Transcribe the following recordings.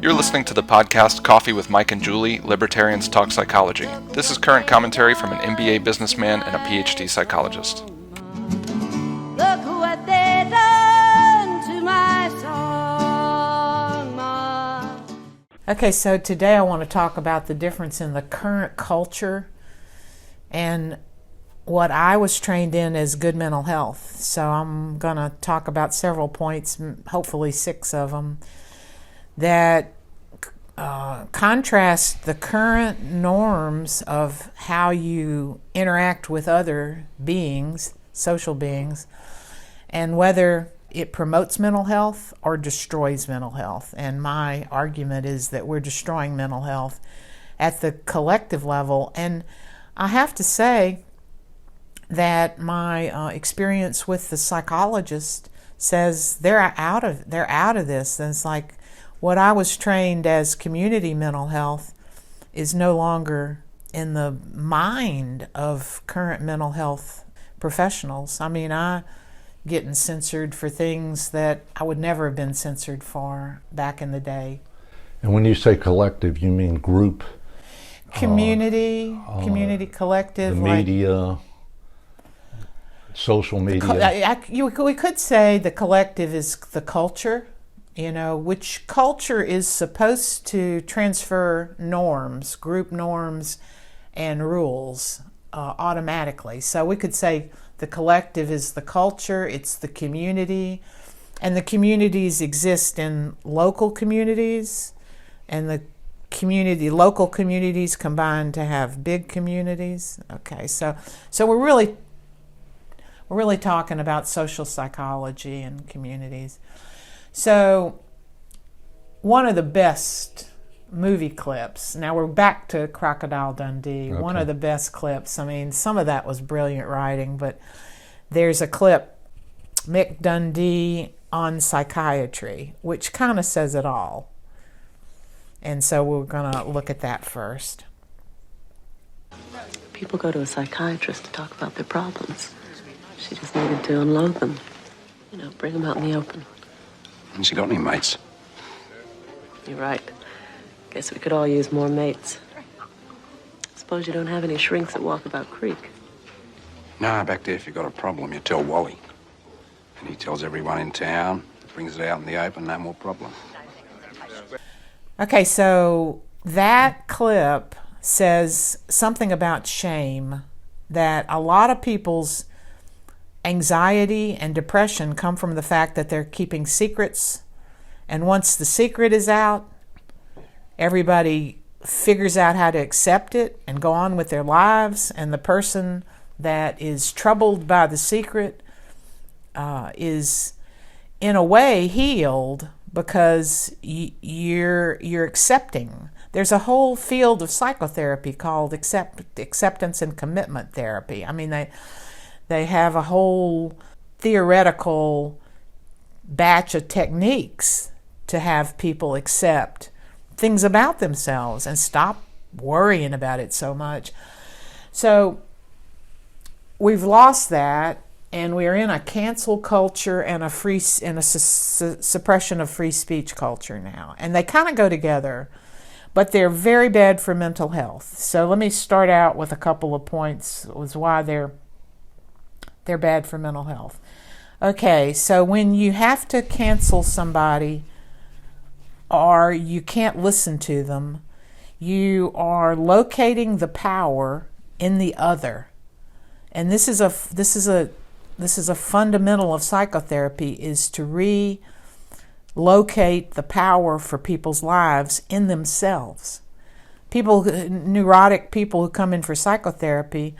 You're listening to the podcast Coffee with Mike and Julie, Libertarians Talk Psychology. This is current commentary from an MBA businessman and a PhD psychologist. Look what they done to my song, Ma. Okay, so today I want to talk about the difference in the current culture and what I was trained in as good mental health. So I'm going to talk about several points, hopefully 6 of them, that contrast the current norms of how you interact with other beings, social beings, and whether it promotes mental health or destroys mental health. And my argument is that we're destroying mental health at the collective level. And I have to say that my experience with the psychologist says they're out of this. And it's like what I was trained as community mental health is no longer in the mind of current mental health professionals. I mean, I'm getting censored for things that I would never have been censored for back in the day. And when you say collective, you mean group? Community collective. The media, social media. We could say the collective is the culture, which culture is supposed to transfer norms, group norms, and rules automatically. So we could say the collective is the culture, it's the community, and the communities exist in local communities, and the local communities combine to have big communities. Okay, so we're really talking about social psychology and communities. So one of the best movie clips, now we're back to Crocodile Dundee. Okay. One of the best clips, I mean, some of that was brilliant writing, but there's a clip, Mick Dundee on psychiatry, which kind of says it all. And so we're going to look at that first. People go to a psychiatrist to talk about their problems. She just needed to unload them. Bring them out in the open. Has she got any mates? You're right. Guess we could all use more mates. Suppose you don't have any shrinks at Walkabout Creek. No, back there, if you've got a problem, you tell Wally. And he tells everyone in town, brings it out in the open, no more problem. Okay, so that clip says something about shame, that a lot of people's anxiety and depression come from the fact that they're keeping secrets, and once the secret is out, everybody figures out how to accept it and go on with their lives, and the person that is troubled by the secret is in a way healed because you're accepting. There's a whole field of psychotherapy called acceptance and commitment therapy. I mean, they have a whole theoretical batch of techniques to have people accept things about themselves and stop worrying about it so much. So we've lost that, and we're in a cancel culture and a suppression of free speech culture now. And they kind of go together, but they're very bad for mental health. So let me start out with a couple of points as why they're bad for mental health. Okay, so when you have to cancel somebody or you can't listen to them, you are locating the power in the other. And this is a fundamental of psychotherapy, is to relocate the power for people's lives in themselves. Neurotic people who come in for psychotherapy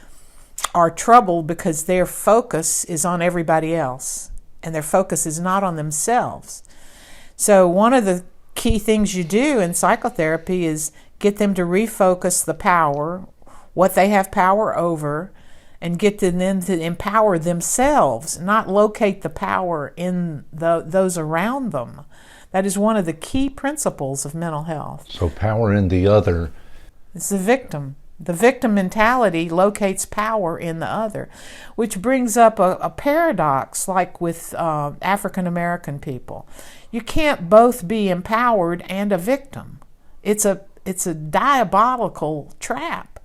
are troubled because their focus is on everybody else and their focus is not on themselves. So one of the key things you do in psychotherapy is get them to refocus the power, what they have power over, and get them to empower themselves, not locate the power in those around them. That is one of the key principles of mental health. So power in the other. It's the victim. The victim mentality locates power in the other, which brings up a paradox like with African American people. You can't both be empowered and a victim. It's a diabolical trap.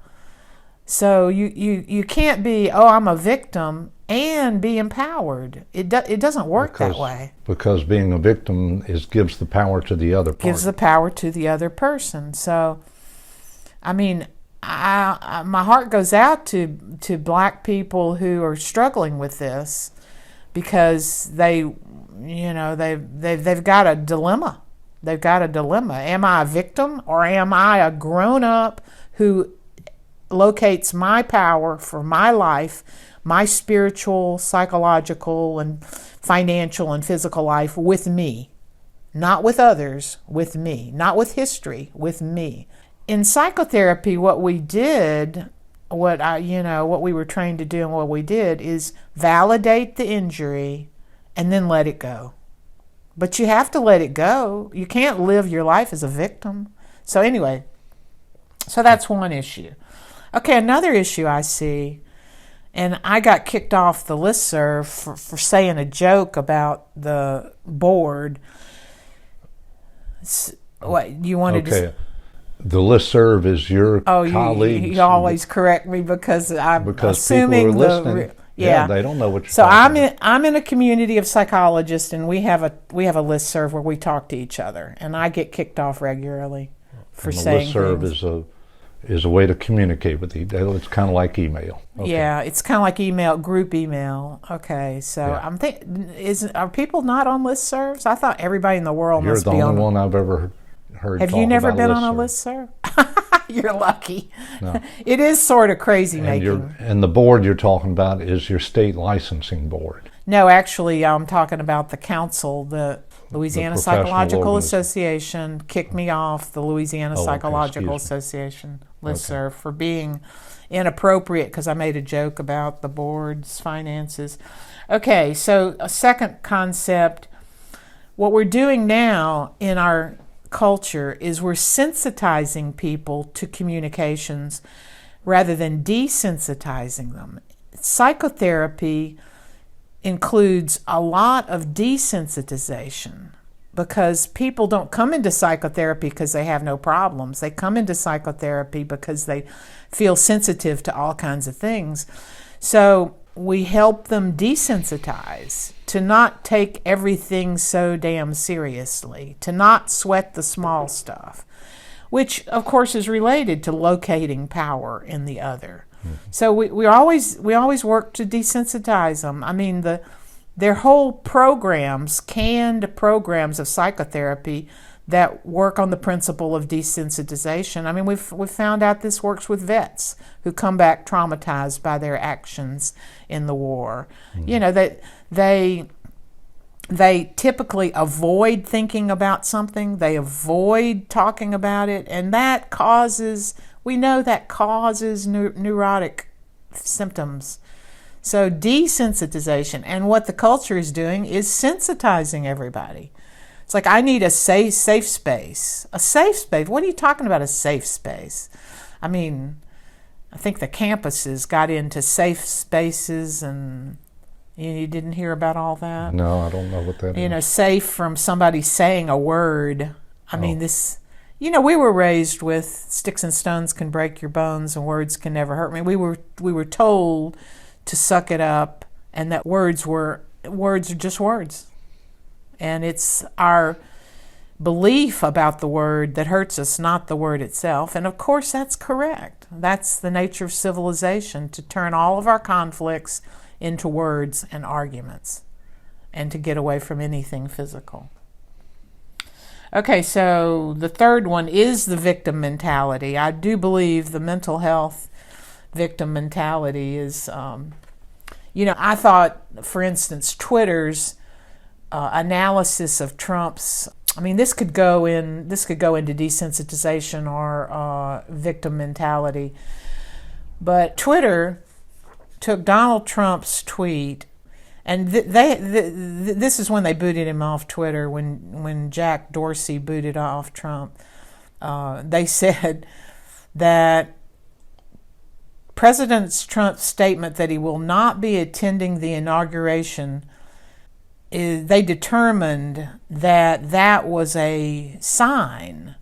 So you can't be, oh, I'm a victim and be empowered. It doesn't work that way. Because being a victim gives the power to the other person. Gives the power to the other person. So, I mean, my heart goes out to black people who are struggling with this, because they've got a dilemma. They've got a dilemma. Am I a victim, or am I a grown-up who locates my power for my life, my spiritual, psychological, and financial and physical life with me? Not with others, with me. Not with history, with me. In psychotherapy, what we did, what we were trained to do and what we did is validate the injury and then let it go. But you have to let it go. You can't live your life as a victim. So anyway, so that's one issue. Okay, another issue I see, and I got kicked off the listserv for saying a joke about the board. What you wanted to? The listserv is your colleagues. You always correct me because I'm assuming people are listening. Yeah, they don't know what you're so talking about. I'm in a community of psychologists, and we have a listserv where we talk to each other, and I get kicked off regularly for saying things. The listserv is a way to communicate with each other. It's kind of like email. Okay. Yeah, it's kind of like email, group email. Okay, so yeah. I'm thinking, are people not on listservs? I thought everybody in the world must be on. You're the only one I've ever heard. Have you never been on a listserv? You're lucky. No. It is sort of crazy making. And the board you're talking about is your state licensing board. No, actually, I'm talking about the council, the Louisiana Psychological Association kicked me off the Louisiana Psychological Association listserv for being inappropriate because I made a joke about the board's finances. Okay, so a second concept, what we're doing now in our culture is we're sensitizing people to communications rather than desensitizing them. Psychotherapy includes a lot of desensitization because people don't come into psychotherapy because they have no problems. They come into psychotherapy because they feel sensitive to all kinds of things. So we help them desensitize, to not take everything so damn seriously, to not sweat the small stuff, which of course is related to locating power in the other. Mm-hmm. So we always work to desensitize them. I mean, their whole programs, canned programs of psychotherapy that work on the principle of desensitization. I mean, we've found out this works with vets who come back traumatized by their actions in the war. Mm-hmm. You know, that they typically avoid thinking about something, they avoid talking about it, and that causes, we know that causes neurotic symptoms. So desensitization, and what the culture is doing is sensitizing everybody. It's like, I need a safe space. A safe space? What are you talking about, a safe space? I mean, I think the campuses got into safe spaces, and you didn't hear about all that? No, I don't know what that is. You know, safe from somebody saying a word. I mean, this, you know, we were raised with sticks and stones can break your bones and words can never hurt me. We were told to suck it up, and that words are just words. And it's our belief about the word that hurts us, not the word itself. And of course, that's correct. That's the nature of civilization, to turn all of our conflicts into words and arguments, and to get away from anything physical. Okay, so the third one is the victim mentality. I do believe the mental health victim mentality is, you know, I thought, for instance, Twitter's analysis of Trump's, I mean, this could go into desensitization or victim mentality, but Twitter took Donald Trump's tweet, and this is when they booted him off Twitter, when Jack Dorsey booted off Trump. They said that President Trump's statement that he will not be attending the inauguration, they determined that that was a sign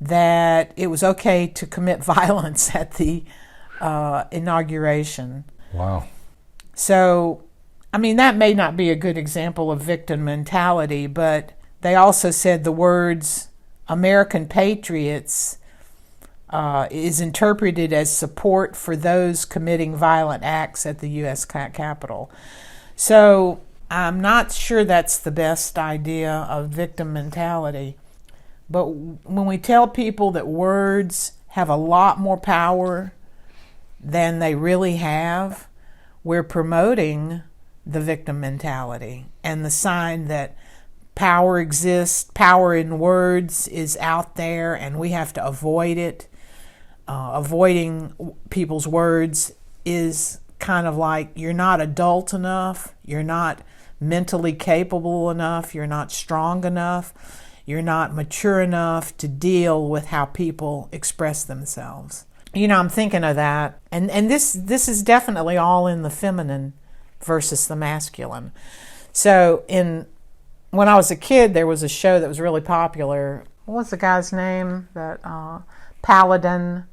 that it was okay to commit violence at the inauguration. Wow. So, I mean, that may not be a good example of victim mentality, but they also said the words American patriots is interpreted as support for those committing violent acts at the U.S. Capitol. So I'm not sure that's the best idea of victim mentality. But when we tell people that words have a lot more power than they really have, we're promoting the victim mentality and the sign that power exists, power in words is out there, and we have to avoid it. Avoiding people's words is kind of like you're not adult enough, you're not mentally capable enough, you're not strong enough, you're not mature enough to deal with how people express themselves. You know, I'm thinking of that. And this is definitely all in the feminine versus the masculine. So when I was a kid, there was a show that was really popular. What was the guy's name? That Paladin.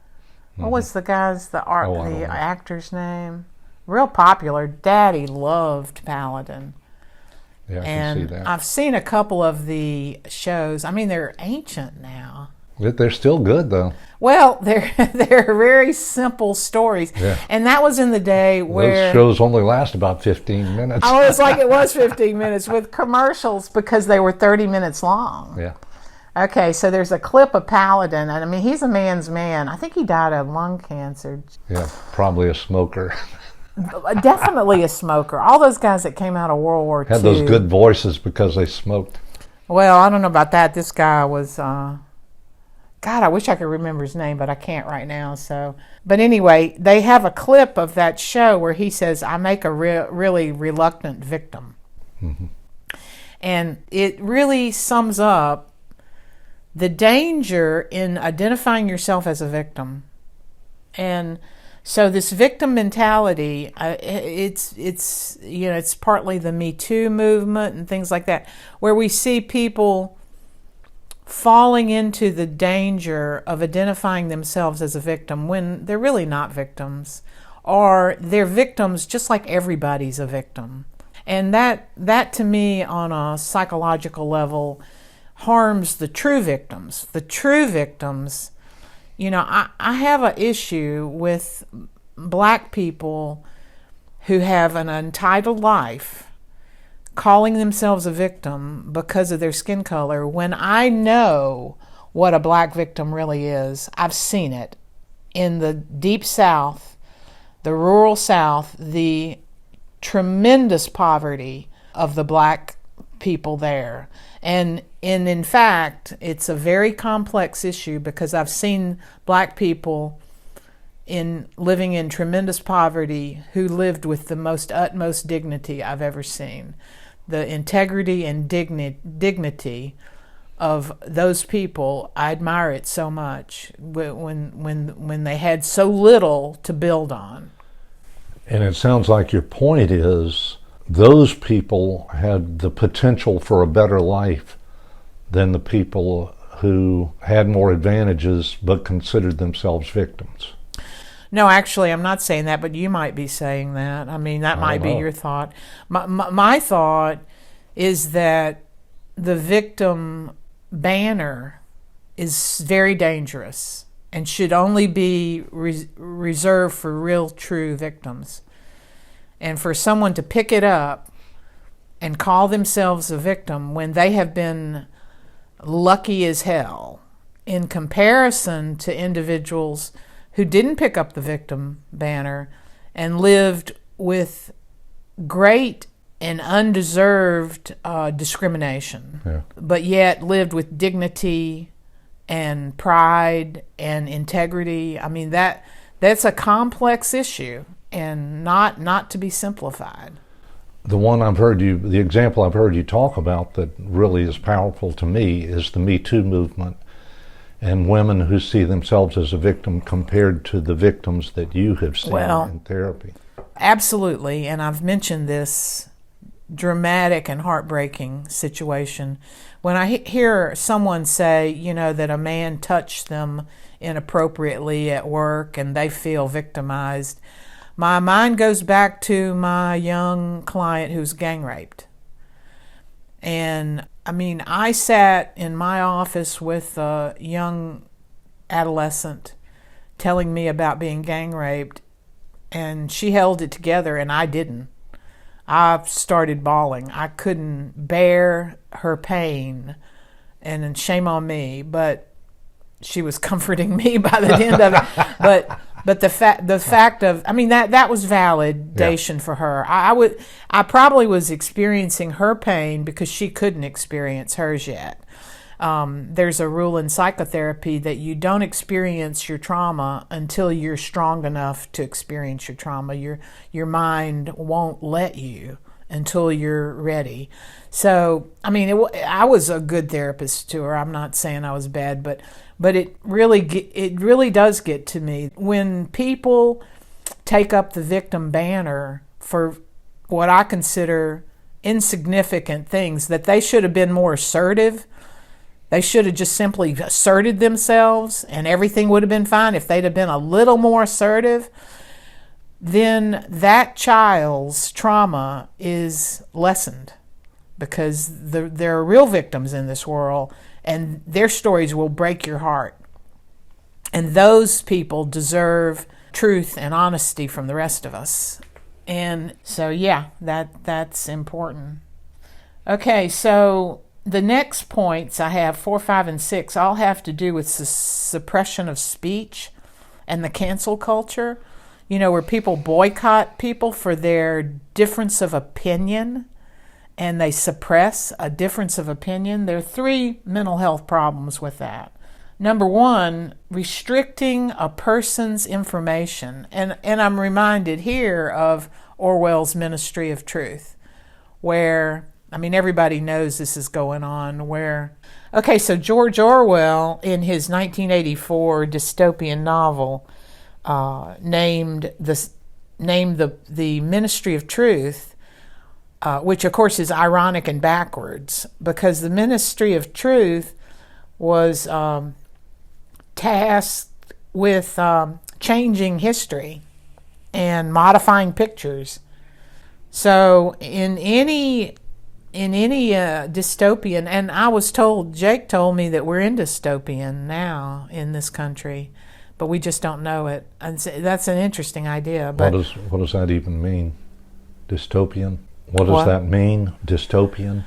What was the actor's name? Real popular. Daddy loved Paladin. Yeah, I can And see that. I've seen a couple of the shows. I mean, they're ancient now. They're still good, though. Well, they're very simple stories. Yeah. And that was in the day where... Those shows only last about 15 minutes. Oh, it's like it was 15 minutes with commercials because they were 30 minutes long. Yeah. Okay, so there's a clip of Paladin, and I mean, he's a man's man. I think he died of lung cancer. Yeah, probably a smoker. Definitely a smoker. All those guys that came out of World War II. Had those good voices because they smoked. Well, I don't know about that. This guy was... God, I wish I could remember his name, but I can't right now. So, but anyway, they have a clip of that show where he says, "I make a really reluctant victim," and it really sums up the danger in identifying yourself as a victim. And so, this victim mentality, it's partly the Me Too movement and things like that, where we see people falling into the danger of identifying themselves as a victim when they're really not victims, or they're victims just like everybody's a victim. And that to me, on a psychological level, harms the true victims. The true victims, I have an issue with black people who have an untitled life calling themselves a victim because of their skin color, when I know what a black victim really is. I've seen it in the deep South, the rural South, the tremendous poverty of the black people there. And in fact, it's a very complex issue because I've seen black people living in tremendous poverty who lived with the utmost dignity I've ever seen. The integrity and dignity of those people, I admire it so much when they had so little to build on. And it sounds like your point is those people had the potential for a better life than the people who had more advantages but considered themselves victims. No, actually, I'm not saying that, but you might be saying that. I mean, that might be your thought. My thought is that the victim banner is very dangerous and should only be reserved for real, true victims. And for someone to pick it up and call themselves a victim when they have been lucky as hell in comparison to individuals who didn't pick up the victim banner and lived with great and undeserved discrimination, but yet lived with dignity and pride and integrity. I mean, that's a complex issue and not to be simplified. The example I've heard you talk about that really is powerful to me is the Me Too movement. and women who see themselves as a victim compared to the victims that you have seen in therapy. Absolutely, and I've mentioned this dramatic and heartbreaking situation. When I hear someone say, you know, that a man touched them inappropriately at work and they feel victimized, my mind goes back to my young client who's gang raped. And I mean, I sat in my office with a young adolescent telling me about being gang raped, and she held it together and I didn't. I started bawling. I couldn't bear her pain, and shame on me, but she was comforting me by the end of it. But the fact of, I mean, that was validation for her. I probably was experiencing her pain because she couldn't experience hers yet. There's a rule in psychotherapy that you don't experience your trauma until you're strong enough to experience your trauma. Your mind won't let you until you're ready. So, I mean, I was a good therapist to her. I'm not saying I was bad, but it really does get to me when people take up the victim banner for what I consider insignificant things, that they should have been more assertive. They should have just simply asserted themselves and everything would have been fine. If they'd have been a little more assertive, then that child's trauma is lessened, because there are real victims in this world and their stories will break your heart. And those people deserve truth and honesty from the rest of us. And so, yeah, that's important. Okay, so the next points I have, 4, 5, and 6, all have to do with suppression of speech and the cancel culture. You know, where people boycott people for their difference of opinion and they suppress a difference of opinion. There are 3 mental health problems with that. Number 1, restricting a person's information. And I'm reminded here of Orwell's Ministry of Truth, where, I mean, everybody knows this is going on, where, okay, so George Orwell, in his 1984 dystopian novel, named the Ministry of Truth, which of course is ironic and backwards, because the Ministry of Truth was tasked with changing history and modifying pictures. So in any dystopian, and I was told, Jake told me that we're in dystopian now in this country, but we just don't know it. And that's an interesting idea. But what does that even mean? Dystopian? What does that mean? Dystopian?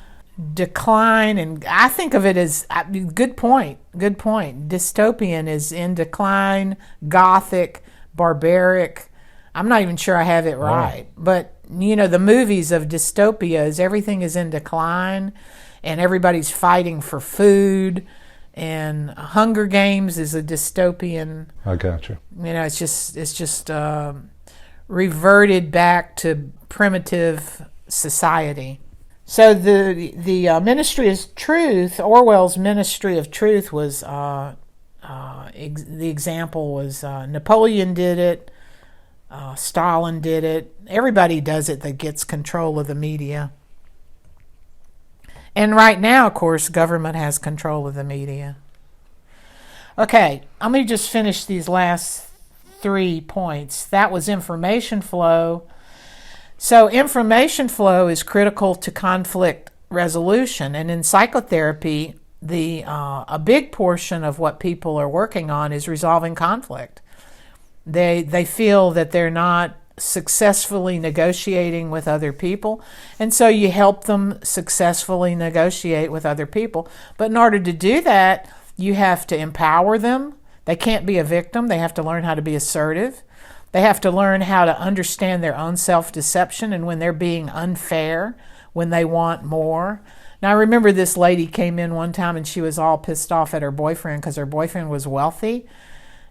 Decline, and I think of it as, good point. Dystopian is in decline, gothic, barbaric. I'm not even sure I have it right. But, you know, the movies of dystopia is everything is in decline and everybody's fighting for food. And Hunger Games is a dystopian. I got you. You know, it's just reverted back to primitive society. So the Ministry of Truth, Orwell's Ministry of Truth, was the example was Napoleon did it, Stalin did it. Everybody does it that gets control of the media. And right now, of course, government has control of the media. Okay, I'm going to just finish these last 3 points. That was information flow. So information flow is critical to conflict resolution. And in psychotherapy, a big portion of what people are working on is resolving conflict. They feel that they're not successfully negotiating with other people, and so you help them successfully negotiate with other people. But in order to do that, you have to empower them. They can't be a victim. They have to learn how to be assertive. They have to learn how to understand their own self-deception and when they're being unfair, when they want more. Now, I remember this lady came in one time and she was all pissed off at her boyfriend because her boyfriend was wealthy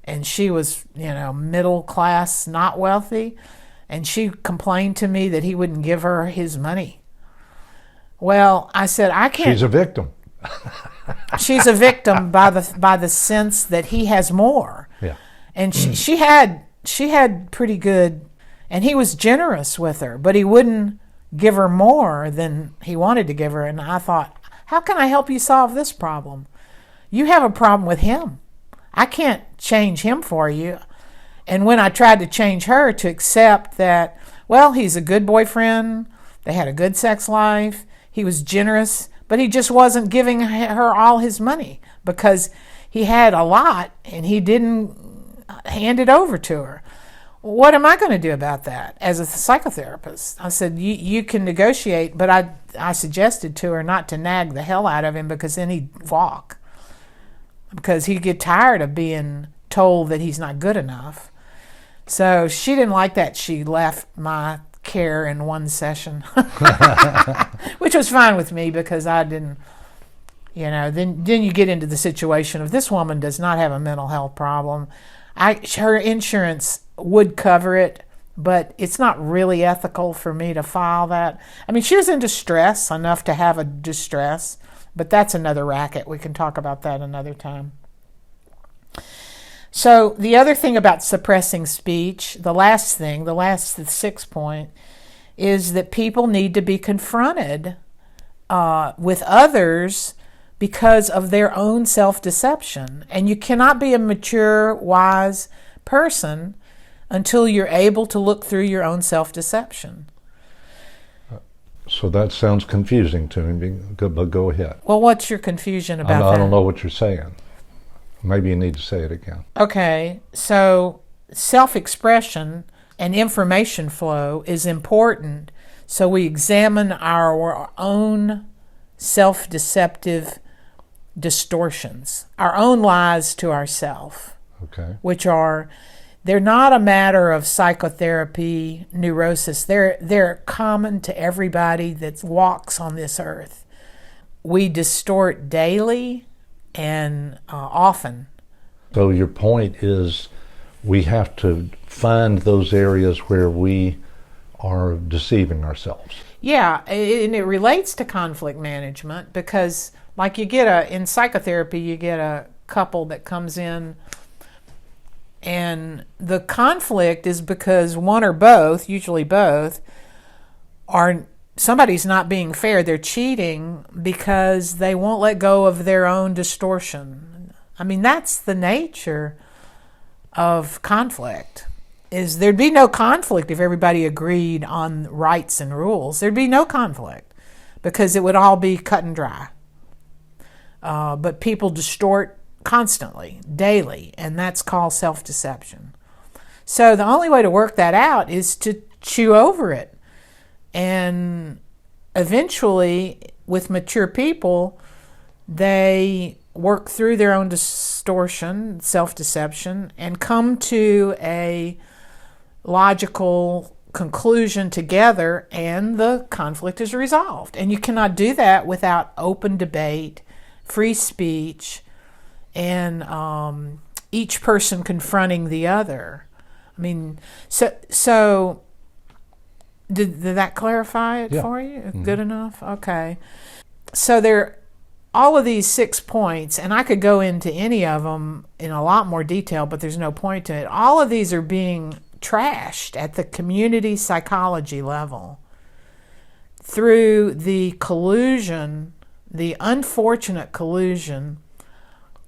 and she was, middle class, not wealthy. And she complained to me that he wouldn't give her his money. Well, I said, I can't. She's a victim. she's a victim by the sense that he has more. Yeah. And she had pretty good, and he was generous with her, but he wouldn't give her more than he wanted to give her. And I thought, how can I help you solve this problem? You have a problem with him. I can't change him for you. And when I tried to change her to accept that, well, he's a good boyfriend, they had a good sex life, he was generous, but he just wasn't giving her all his money because he had a lot and he didn't hand it over to her. What am I going to do about that as a psychotherapist? I said, you can negotiate, but I suggested to her not to nag the hell out of him because then he'd walk. Because he'd get tired of being told that he's not good enough. So she didn't like that. She left my care in one session, which was fine with me because I didn't, then you get into the situation of this woman does not have a mental health problem. Her insurance would cover it, but it's not really ethical for me to file that. I mean, she was in distress enough to have a distress, but that's another racket. We can talk about that another time. So the other thing about suppressing speech, the sixth point, is that people need to be confronted with others because of their own self-deception. And you cannot be a mature, wise person until you're able to look through your own self-deception. So that sounds confusing to me, but go ahead. Well, what's your confusion about that? I don't know what you're saying. Maybe you need to say it again. Okay, so self-expression and information flow is important, so we examine our own self-deceptive distortions, our own lies to ourselves, okay, which they're not a matter of psychotherapy, neurosis. They're common to everybody that walks on this earth. We distort daily and often. So your point is we have to find those areas where we are deceiving ourselves. Yeah, and it relates to conflict management because like in psychotherapy, you get a couple that comes in and the conflict is because one or both, usually both, somebody's not being fair. They're cheating because they won't let go of their own distortion. I mean, that's the nature of conflict. There'd be no conflict if everybody agreed on rights and rules. There'd be no conflict because it would all be cut and dry. But people distort constantly, daily, and that's called self-deception. So the only way to work that out is to chew over it. And eventually, with mature people, they work through their own distortion, self-deception, and come to a logical conclusion together, and the conflict is resolved. And you cannot do that without open debate, free speech, and each person confronting the other. I mean, so did that clarify it for you? Mm-hmm. Good enough? Okay. So all of these 6 points, and I could go into any of them in a lot more detail, but there's no point to it. All of these are being trashed at the community psychology level through the collusion, the unfortunate collusion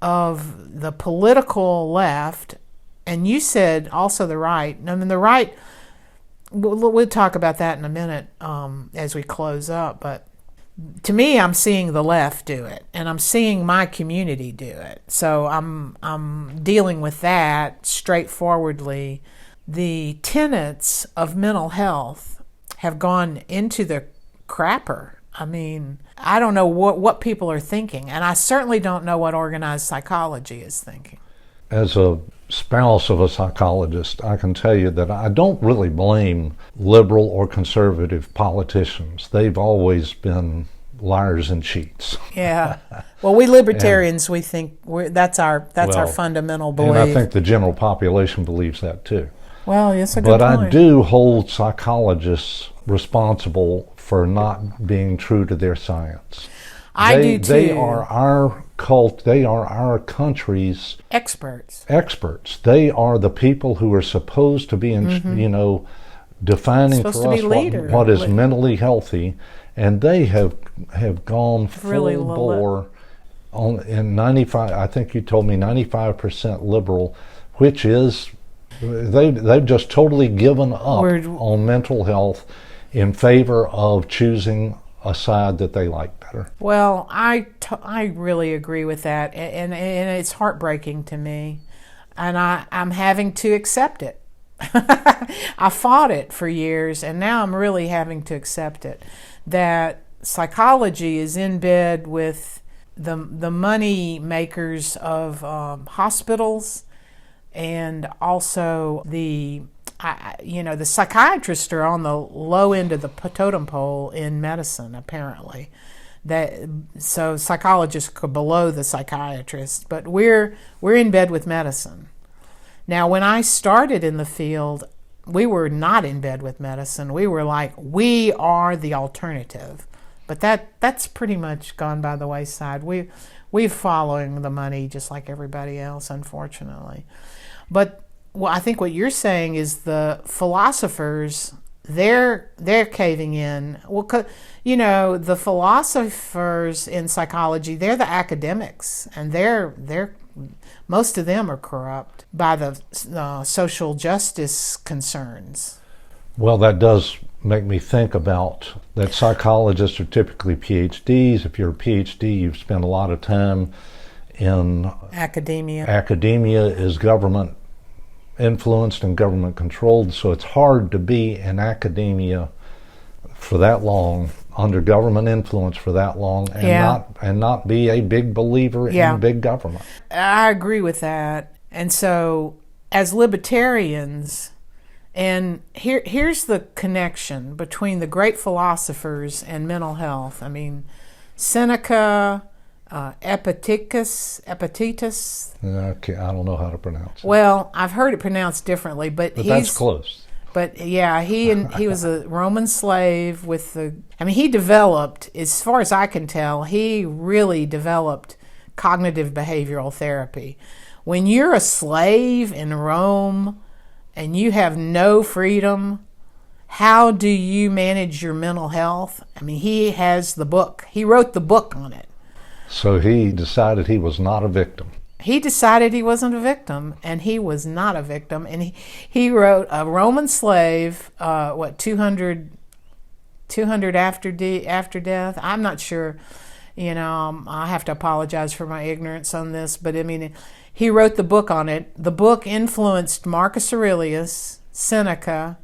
of the political left, and you said also the right. I mean, the right, we'll talk about that in a minute as we close up, but to me, I'm seeing the left do it, and I'm seeing my community do it. So I'm dealing with that straightforwardly. The tenets of mental health have gone into the crapper. I mean, I don't know what people are thinking, and I certainly don't know what organized psychology is thinking. As a spouse of a psychologist, I can tell you that I don't really blame liberal or conservative politicians. They've always been liars and cheats. Yeah. Well, we libertarians, we think that's our fundamental belief. And I think the general population believes that too. Well, yes, a good point. But point. I do hold psychologists responsible for not being true to their science. I do too. They are our cult. They are our country's experts. They are the people who are supposed to be, defining for us what is mentally healthy, and they have gone really full bore in 95. I think you told me 95% liberal, which is they've just totally given up on mental health in favor of choosing a side that they like better. Well, I really agree with that, and it's heartbreaking to me, and I'm having to accept it. I fought it for years, and now I'm really having to accept it, that psychology is in bed with the money makers of hospitals, and also the psychiatrists are on the low end of the totem pole in medicine, apparently. So psychologists are below the psychiatrists, but we're in bed with medicine. Now, when I started in the field, we were not in bed with medicine. We were like, we are the alternative. But that's pretty much gone by the wayside. We're following the money just like everybody else, unfortunately. But I think what you're saying is the philosophers, they're caving in. Well, the philosophers in psychology, they're the academics, and they're most of them are corrupt by the social justice concerns. Well, that does make me think about that psychologists are typically PhDs. If you're a PhD, you've spent a lot of time in academia. Academia is government influenced and government controlled, so it's hard to be in academia for that long, under government influence for that long, and not be a big believer in big government. I agree with that. And so as libertarians, and here's the connection between the great philosophers and mental health. I mean, Seneca, Epictetus. Okay, I don't know how to pronounce it. Well, I've heard it pronounced differently, but that's close. But yeah, he was a Roman slave he developed, as far as I can tell, he really developed cognitive behavioral therapy. When you're a slave in Rome and you have no freedom, how do you manage your mental health? I mean, he has the book. He wrote the book on it. So he decided he was not a victim. He decided he wasn't a victim, and he was not a victim. And he wrote a Roman slave, 200 after death. I'm not sure. I have to apologize for my ignorance on this, but I mean, he wrote the book on it. The book influenced Marcus Aurelius, Seneca,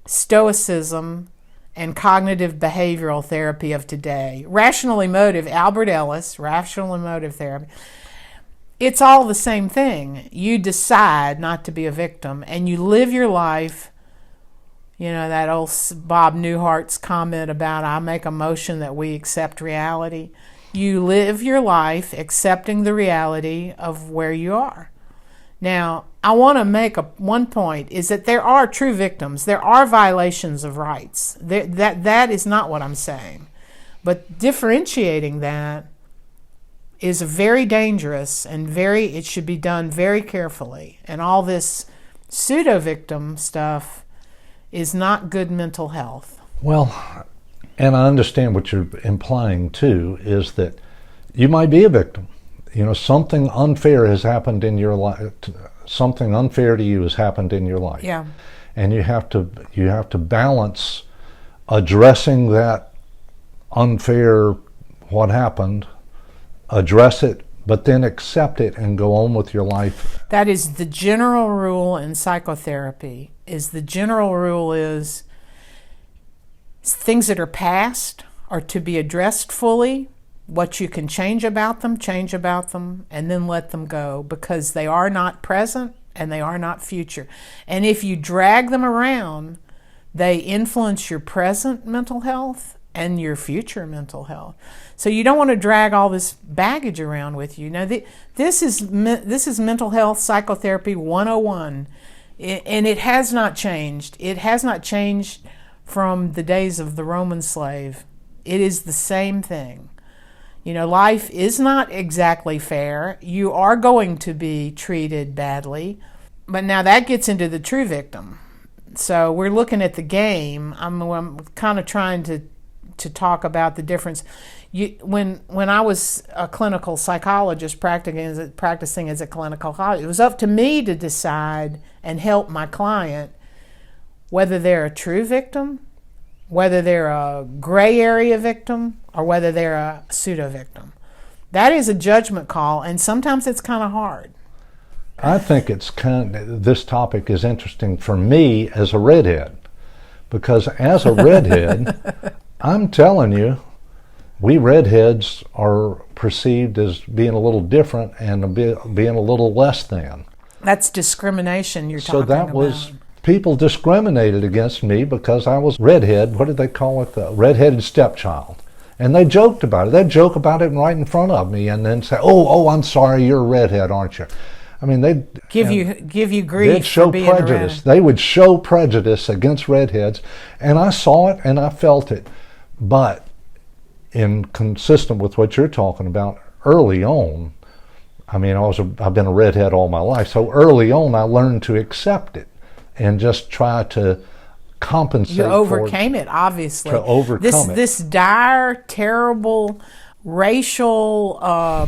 Stoicism, and cognitive behavioral therapy of today. Rational emotive, Albert Ellis, rational emotive therapy. It's all the same thing. You decide not to be a victim, and you live your life. That old Bob Newhart's comment about, I make a motion that we accept reality. You live your life accepting the reality of where you are. Now, I want to make one point, is that there are true victims. There are violations of rights. That is not what I'm saying. But differentiating that is very dangerous, and it should be done very carefully. And all this pseudo-victim stuff is not good mental health. Well, and I understand what you're implying too, is that you might be a victim. Something unfair has happened in your life. Something unfair to you has happened in your life. Yeah. And you have to balance addressing that unfair, what happened, address it, but then accept it and go on with your life. That is the general rule in psychotherapy. The general rule is things that are past are to be addressed fully. What you can change about them, and then let them go, because they are not present and they are not future. And if you drag them around, they influence your present mental health and your future mental health. So you don't want to drag all this baggage around with you. Now, this is mental health psychotherapy 101, and it has not changed. It has not changed from the days of the Roman slave. It is the same thing. Life is not exactly fair. You are going to be treated badly. But now that gets into the true victim. So we're looking at the game. I'm kind of trying to talk about the difference. When I was a clinical psychologist practicing as a clinical psychologist, it was up to me to decide and help my client whether they're a true victim, whether they're a gray area victim, or whether they're a pseudo victim. That is a judgment call, and sometimes it's kind of hard. I think this topic is interesting for me as a redhead, because as a redhead, I'm telling you, we redheads are perceived as being a little different and being a little less than. That's discrimination you're talking about. So that people discriminated against me because I was redhead. What did they call it? The redheaded stepchild. And they joked about it. They'd joke about it right in front of me and then say, oh, I'm sorry, you're a redhead, aren't you? I mean, they'd give you grief. They'd show for being prejudice. They would show prejudice against redheads, and I saw it and I felt it. But consistent with what you're talking about, early on, I mean, I've been a redhead all my life, so early on I learned to accept it and just try to compensate. You overcame it, obviously. To overcome it. This dire, terrible racial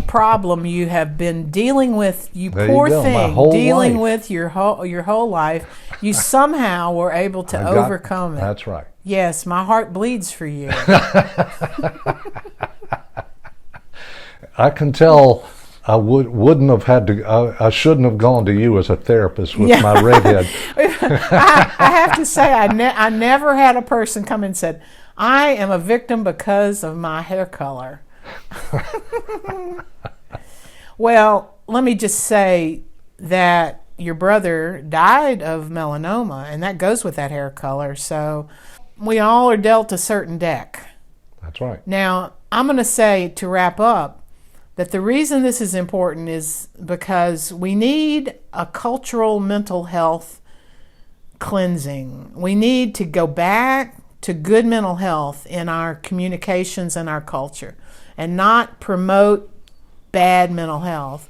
problem you have been dealing with, dealing with your whole life. You somehow were able to overcome it. That's right. Yes, my heart bleeds for you. I can tell I wouldn't have had to. I shouldn't have gone to you as a therapist with my redhead. I have to say, I never had a person come and said, "I am a victim because of my hair color." Well, let me just say that your brother died of melanoma, and that goes with that hair color. So we all are dealt a certain deck. That's right. Now, I'm going to say, to wrap up, that the reason this is important is because we need a cultural mental health cleansing. We need to go back to good mental health in our communications and our culture and not promote bad mental health.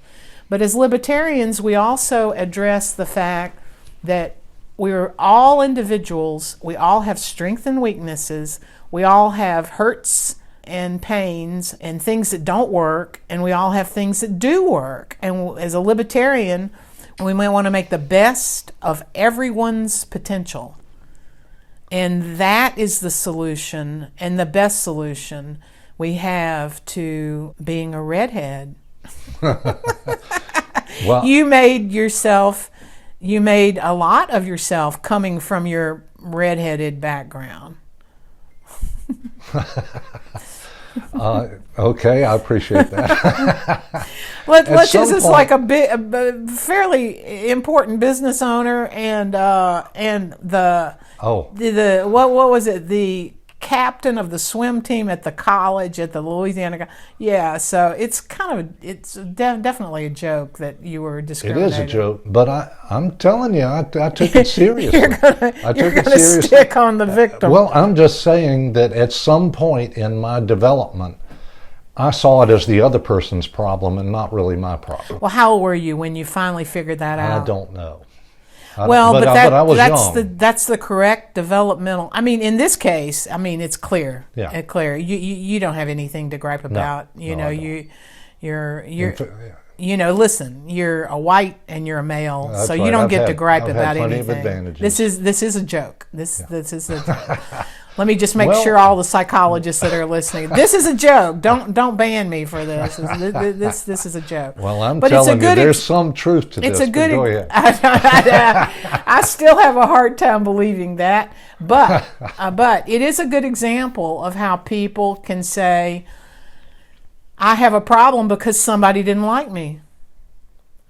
But as libertarians, we also address the fact that we're all individuals. We all have strengths and weaknesses. We all have hurts and pains and things that don't work, and we all have things that do work. And as a libertarian, we might want to make the best of everyone's potential. And that is the solution, and the best solution we have to being a redhead. Well, you made a lot of yourself coming from your redheaded background. Okay, I appreciate that. Let's use this like a fairly important business owner and the what was it, the captain of the swim team at the college at the Louisiana. Yeah, so it's definitely a joke that you were discriminating. It is a joke, but I'm telling you, I took it seriously. You're gonna stick on the victim. Well, I'm just saying that at some point in my development, I saw it as the other person's problem and not really my problem. Well, how old were you when you finally figured that out? I don't know. I was young. That's the correct developmental. I mean, in this case, it's clear. Yeah. It's clear. You don't have anything to gripe about. Listen, you're a white and you're a male, That's so right. you don't get to gripe I've about had plenty anything. of advantages. This is a joke. This is a joke. Let me just make sure all the psychologists that are listening, this is a joke. Don't ban me for this. This is a joke. Well, I'm telling you, there's some truth to this. It's a good. Go ahead. I still have a hard time believing that, but it is a good example of how people can say, I have a problem because somebody didn't like me.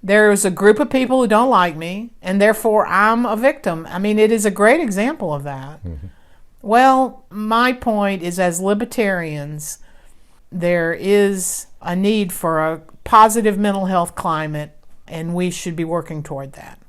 There's a group of people who don't like me, and therefore I'm a victim. It is a great example of that. Mm-hmm. Well, my point is, as libertarians, there is a need for a positive mental health climate, and we should be working toward that.